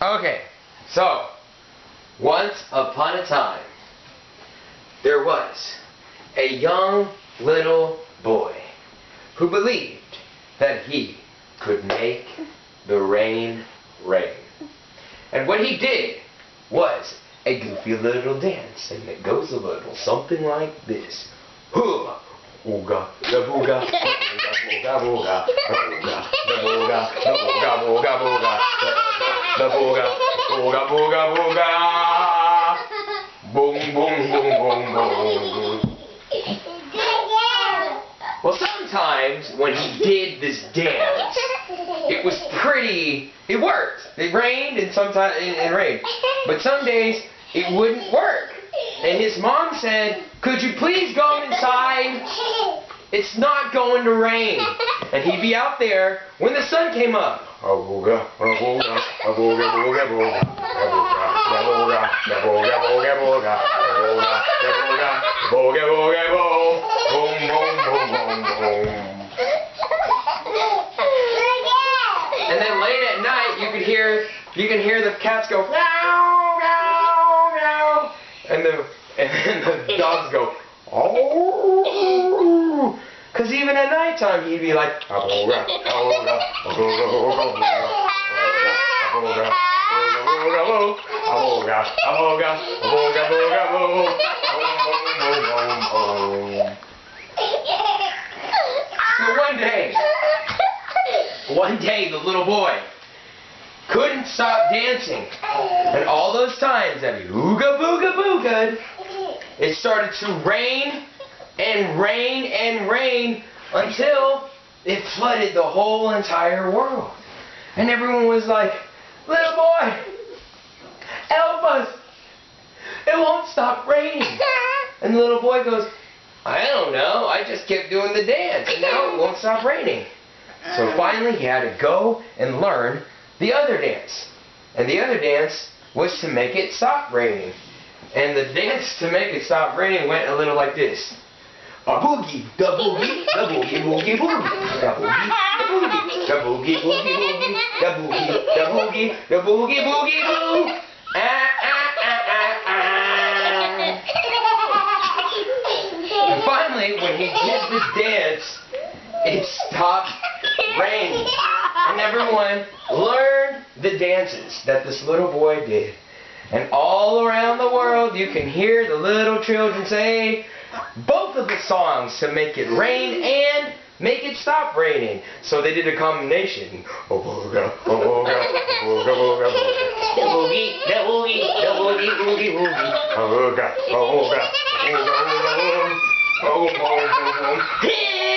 Okay, so once upon a time, there was a young little boy who believed that he could make the rain rain. And what he did was a goofy little dance, and it goes a little something like this. Hoo! Ooga, da booga, da booga, booga, da booga, da booga, booga, booga, da booga, booga, booga, booga, boom, boom, boom, boom, boom. Well, sometimes when he did this dance, it was it worked. It rained and sometimes it rained. But some days it wouldn't work. And his mom said, "Could you please go inside? It's not going to rain." And he'd be out there when the sun came up. Booga, booga, booga, booga, booga, booga, booga, booga, booga, booga, booga, booga, boom, boom, boom, boom, boom. And then late at night, you can hear the cats go meow, meow, meow, and the dogs go oh. Because even at nighttime, he'd be like, "Abooga, abooga, abooga, abooga, abooga, abooga, abooga, abooga, abooga." So one day, the little boy couldn't stop dancing, and all those times that he ooga booga booga'd, it started to rain and rain and rain until it flooded the whole entire world. And everyone was like, "Little boy, help us. It won't stop raining." And the little boy goes, "I don't know. I just kept doing the dance and now it won't stop raining." So finally he had to go and learn the other dance. And the other dance was to make it stop raining. And the dance to make it stop raining went a little like this. A boogie, da boogie, da boogie, boogie, boogie, da boogie, da boogie, da boogie, boogie, boogie, da boogie, da boogie, da boogie, boogie, boo. Ah, ah, ah, ah, ah. And finally, when he did this dance, it stopped raining. And everyone learned the dances that this little boy did. And all around the world, you can hear the little children say both of the songs to make it rain and make it stop raining. So they did a combination. Booga, booga, booga, booga, booga. The boogie, the boogie, the boogie, boogie, boogie. Booga, booga, booga, booga, booga. Boom, boom, boom, boom.